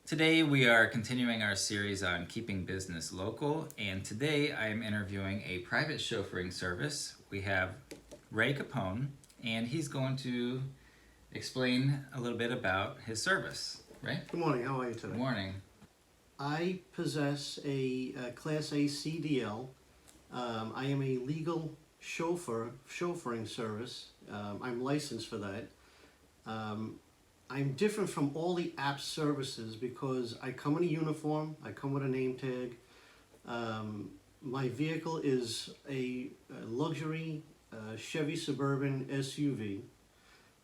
Today we are continuing our series on keeping business local, and today I am interviewing a private chauffeuring service. We have Ray Capone, and he's going to explain a little bit about his service. Ray? Good morning, how are you today? Good morning. I possess a Class A CDL. I am a legal chauffeuring service. I'm licensed for that. I'm different from all the app services because I come in a uniform, I come with a name tag. My vehicle is a luxury Chevy Suburban SUV,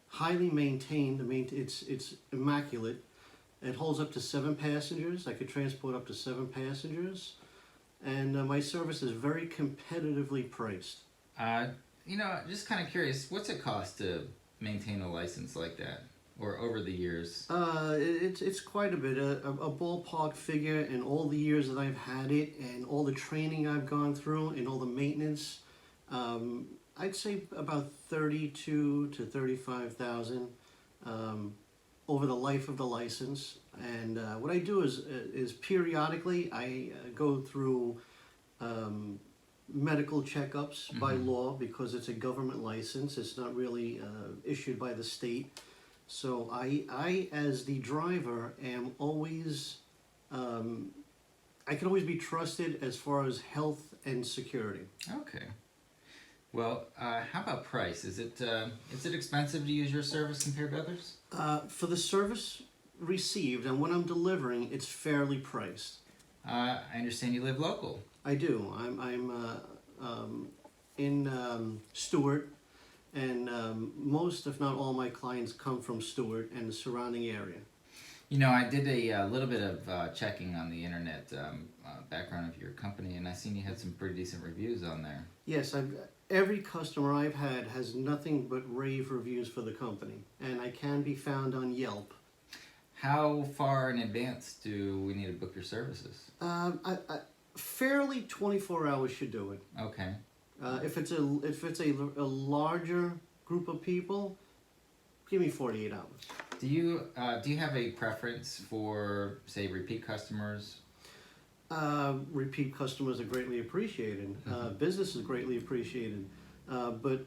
highly maintained. It's immaculate. It holds up to 7 passengers. I could transport up to 7 passengers, and my service is very competitively priced. Just kind of curious, what's it cost to maintain a license like that? Or over the years? It's quite a bit. A ballpark figure in all the years that I've had it and all the training I've gone through and all the maintenance, I'd say about 32 to 35,000 over the life of the license. And what I do is periodically I go through medical checkups by law because it's a government license. It's not really issued by the state. So I as the driver am always, I can always be trusted as far as health and security. Okay. Well, how about price? Is it expensive to use your service compared to others? For the service received and when I'm delivering, it's fairly priced. I understand you live local. I do. I'm in Stewart. And most, if not all, my clients come from Stewart and the surrounding area. You know, I did a little bit of checking on the internet, background of your company, and I seen you had some pretty decent reviews on there. Yes, every customer I've had has nothing but rave reviews for the company, and I can be found on Yelp. How far in advance do we need to book your services? Fairly 24 hours should do it. Okay. If it's a larger group of people, give me 48 hours. Do you have a preference for, say, repeat customers? Repeat customers are greatly appreciated. Business is greatly appreciated, but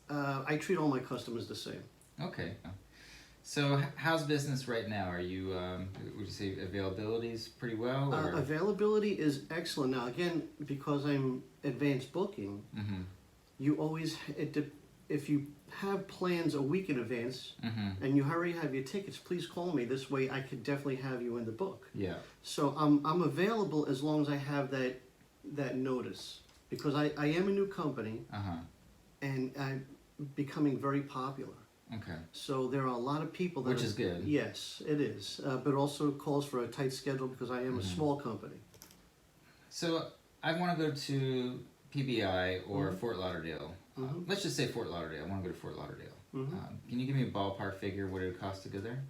I treat all my customers the same. Okay. So how's business right now? Are you, would you say availability is pretty well? Or? Availability is excellent. Now again, because I'm advanced booking, you always, if you have plans a week in advance and you already have your tickets, please call me. This way I could definitely have you in the book. Yeah. So I'm available as long as I have that notice, because I am a new company and I'm becoming very popular. Okay. So there are a lot of people that Which is good. Yes, it is. But also calls for a tight schedule because I am a small company. So I want to go to PBI or Fort Lauderdale. Let's just say Fort Lauderdale. I want to go to Fort Lauderdale. Can you give me a ballpark figure what it would cost to go there?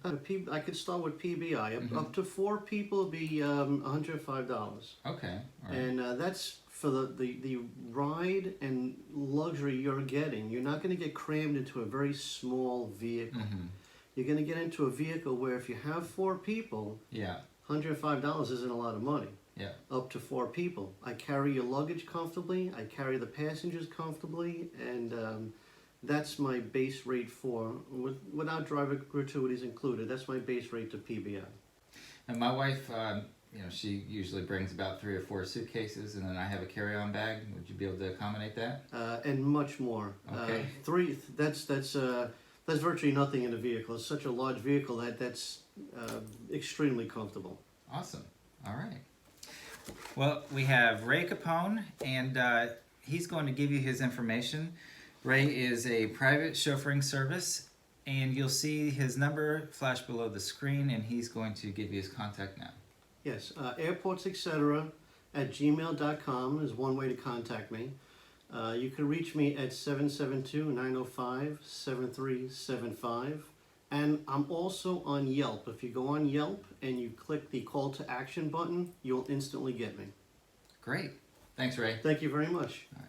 I could start with PBI. Up to 4 people would be $105. Okay. All right. And that's for the ride and luxury you're getting. You're not going to get crammed into a very small vehicle. You're going to get into a vehicle where if you have 4 people, yeah, $105 isn't a lot of money. Yeah. Up to 4 people. I carry your luggage comfortably. I carry the passengers comfortably, and that's my base rate without driver gratuities included. That's my base rate to PBI. And my wife, she usually brings about 3 or 4 suitcases, and then I have a carry-on bag. Would you be able to accommodate that? And much more. Okay. 3. That's virtually nothing in the vehicle. It's such a large vehicle that's extremely comfortable. Awesome. All right. Well, we have Ray Capone, and he's going to give you his information. Ray is a private chauffeuring service, and you'll see his number flash below the screen, and he's going to give you his contact now. Yes, AirportsEtc gmail.com is one way to contact me. You can reach me at 772-905-7375. And I'm also on Yelp. If you go on Yelp and you click the call to action button, you'll instantly get me. Great. Thanks, Ray. Thank you very much.